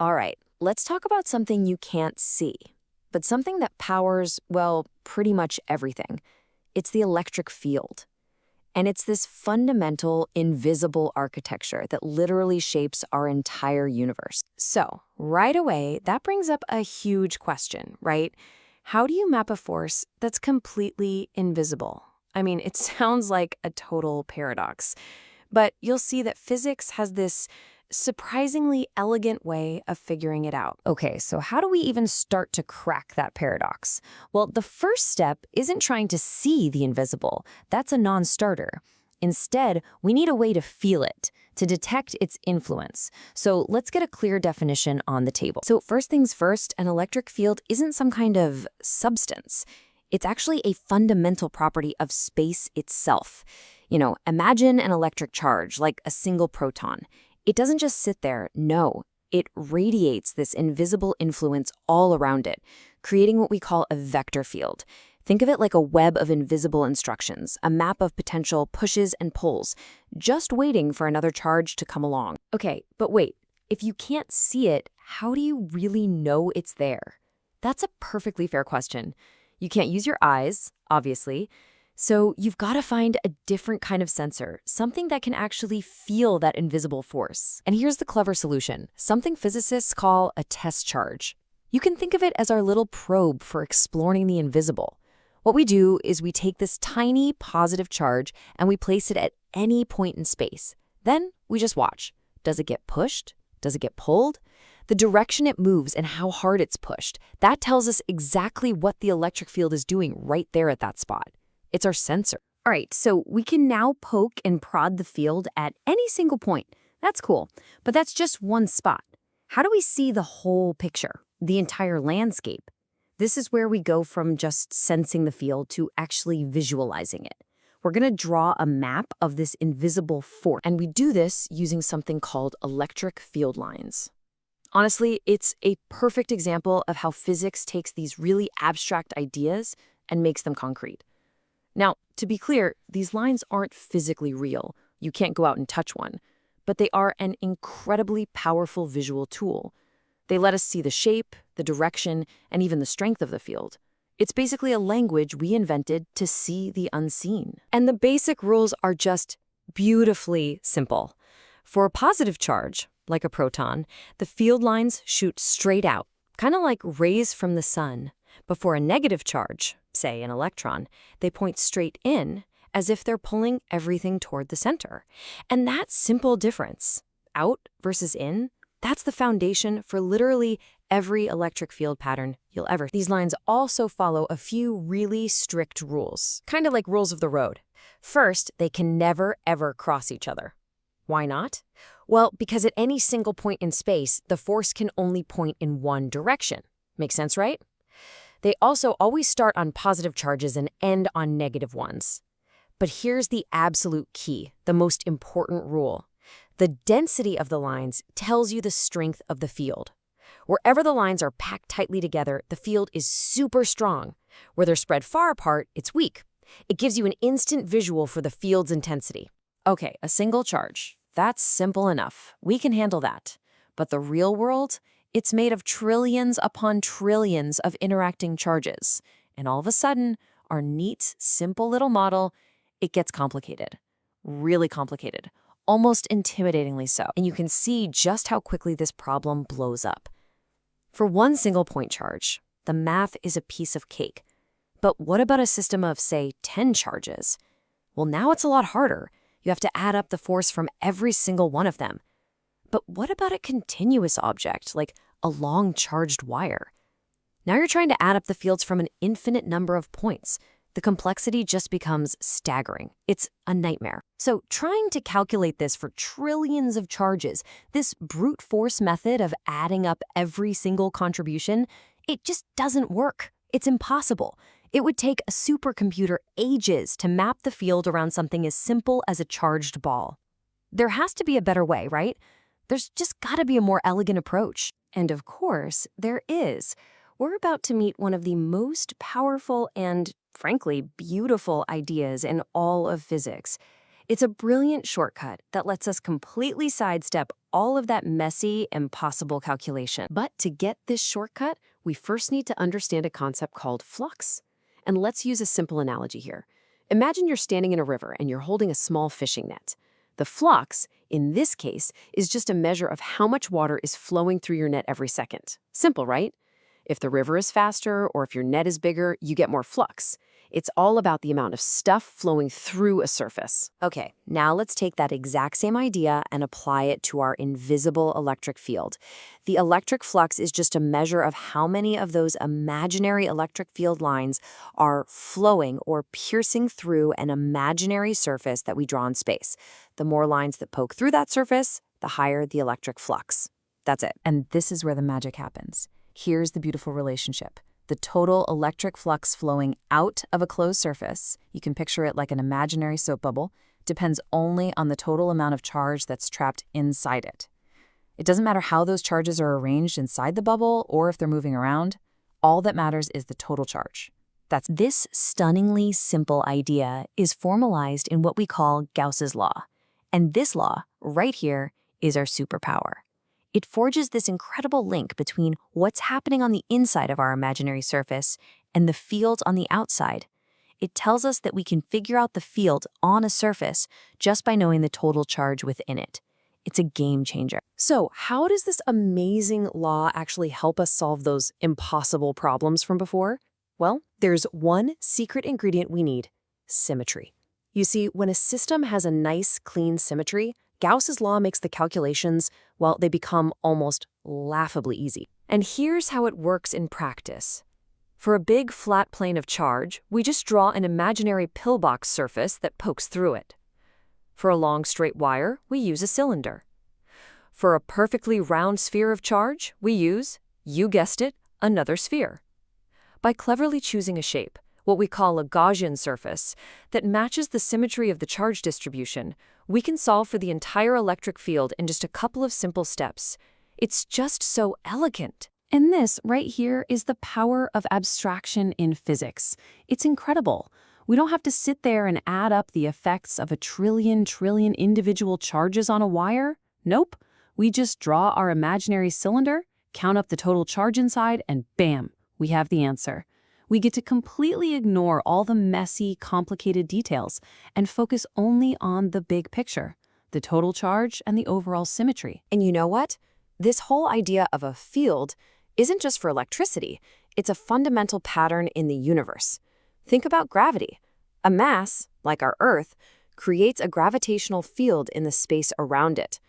All right, let's talk about something you can't see, but something that powers, well, pretty much everything. It's the electric field. And it's this fundamental, invisible architecture that literally shapes our entire universe. So, right away, that brings up a huge question, right? How do you map a force that's completely invisible? I mean, it sounds like a total paradox, but you'll see that physics has this surprisingly elegant way of figuring it out. Okay, so how do we even start to crack that paradox? Well, the first step isn't trying to see the invisible. That's a non-starter. Instead, we need a way to feel it, to detect its influence. So let's get a clear definition on the table. So first things first, an electric field isn't some kind of substance. It's actually a fundamental property of space itself. Imagine an electric charge, like a single proton. It doesn't just sit there, no. It radiates this invisible influence all around it, creating what we call a vector field. Think of it like a web of invisible instructions, a map of potential pushes and pulls, just waiting for another charge to come along. Okay, but wait, if you can't see it, how do you really know it's there? That's a perfectly fair question. You can't use your eyes, obviously. So you've got to find a different kind of sensor, something that can actually feel that invisible force. And here's the clever solution, something physicists call a test charge. You can think of it as our little probe for exploring the invisible. What we do is we take this tiny positive charge and we place it at any point in space. Then we just watch. Does it get pushed? Does it get pulled? The direction it moves and how hard it's pushed, that tells us exactly what the electric field is doing right there at that spot. It's our sensor. All right, so we can now poke and prod the field at any single point. That's cool, but that's just one spot. How do we see the whole picture, the entire landscape? This is where we go from just sensing the field to actually visualizing it. We're going to draw a map of this invisible force, and we do this using something called electric field lines. Honestly, it's a perfect example of how physics takes these really abstract ideas and makes them concrete. Now, to be clear, these lines aren't physically real. You can't go out and touch one. But they are an incredibly powerful visual tool. They let us see the shape, the direction, and even the strength of the field. It's basically a language we invented to see the unseen. And the basic rules are just beautifully simple. For a positive charge, like a proton, the field lines shoot straight out, kind of like rays from the sun. But for a negative charge, say an electron, they point straight in as if they're pulling everything toward the center. And that simple difference, out versus in, that's the foundation for literally every electric field pattern you'll ever see. These lines also follow a few really strict rules, kind of like rules of the road. First, they can never, ever cross each other. Why not? Well, because at any single point in space, the force can only point in one direction. Makes sense, right? They also always start on positive charges and end on negative ones. But here's the absolute key, the most important rule. The density of the lines tells you the strength of the field. Wherever the lines are packed tightly together, the field is super strong. Where they're spread far apart, it's weak. It gives you an instant visual for the field's intensity. Okay, a single charge. That's simple enough. We can handle that. But the real world? It's made of trillions upon trillions of interacting charges. And all of a sudden, our neat, simple little model, it gets complicated. Really complicated. Almost intimidatingly so. And you can see just how quickly this problem blows up. For one single point charge, the math is a piece of cake. But what about a system of, say, 10 charges? Well, now it's a lot harder. You have to add up the force from every single one of them. But what about a continuous object, like a long charged wire? Now you're trying to add up the fields from an infinite number of points. The complexity just becomes staggering. It's a nightmare. So trying to calculate this for trillions of charges, this brute force method of adding up every single contribution, it just doesn't work. It's impossible. It would take a supercomputer ages to map the field around something as simple as a charged ball. There has to be a better way, right? There's just got to be a more elegant approach. And of course, there is. We're about to meet one of the most powerful and, frankly, beautiful ideas in all of physics. It's a brilliant shortcut that lets us completely sidestep all of that messy, impossible calculation. But to get this shortcut, we first need to understand a concept called flux. And let's use a simple analogy here. Imagine you're standing in a river and you're holding a small fishing net. The flux, in this case, is just a measure of how much water is flowing through your net every second. Simple, right? If the river is faster or if your net is bigger, you get more flux. It's all about the amount of stuff flowing through a surface. Okay, now let's take that exact same idea and apply it to our invisible electric field. The electric flux is just a measure of how many of those imaginary electric field lines are flowing or piercing through an imaginary surface that we draw in space. The more lines that poke through that surface, the higher the electric flux. That's it. And this is where the magic happens. Here's the beautiful relationship. The total electric flux flowing out of a closed surface, you can picture it like an imaginary soap bubble, depends only on the total amount of charge that's trapped inside it. It doesn't matter how those charges are arranged inside the bubble or if they're moving around. All that matters is the total charge. This stunningly simple idea is formalized in what we call Gauss's law. And this law, right here, is our superpower. It forges this incredible link between what's happening on the inside of our imaginary surface and the field on the outside. It tells us that we can figure out the field on a surface just by knowing the total charge within it. It's a game changer. So, how does this amazing law actually help us solve those impossible problems from before? Well, there's one secret ingredient we need: symmetry. You see, when a system has a nice, clean symmetry, Gauss's law makes the calculations, well, they become almost laughably easy. And here's how it works in practice. For a big flat plane of charge, we just draw an imaginary pillbox surface that pokes through it. For a long straight wire, we use a cylinder. For a perfectly round sphere of charge, we use, you guessed it, another sphere. By cleverly choosing a shape, what we call a Gaussian surface, that matches the symmetry of the charge distribution, we can solve for the entire electric field in just a couple of simple steps. It's just so elegant. And this right here is the power of abstraction in physics. It's incredible. We don't have to sit there and add up the effects of a trillion individual charges on a wire. Nope. We just draw our imaginary cylinder, count up the total charge inside, and bam, we have the answer. We get to completely ignore all the messy, complicated details and focus only on the big picture, the total charge and the overall symmetry. And you know what? This whole idea of a field isn't just for electricity. It's a fundamental pattern in the universe. Think about gravity. A mass, like our Earth, creates a gravitational field in the space around it.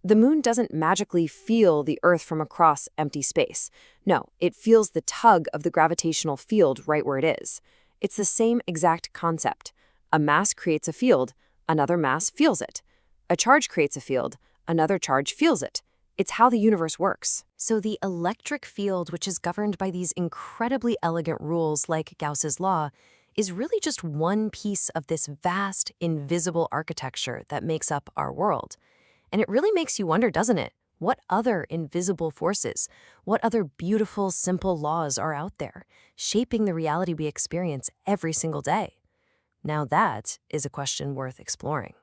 The moon doesn't magically feel the Earth from across empty space. No, it feels the tug of the gravitational field right where it is. It's the same exact concept. A mass creates a field, another mass feels it. A charge creates a field, another charge feels it. It's how the universe works. So the electric field, which is governed by these incredibly elegant rules like Gauss's law, is really just one piece of this vast, invisible architecture that makes up our world. And it really makes you wonder, doesn't it? What other invisible forces, what other beautiful, simple laws are out there, shaping the reality we experience every single day? Now that is a question worth exploring.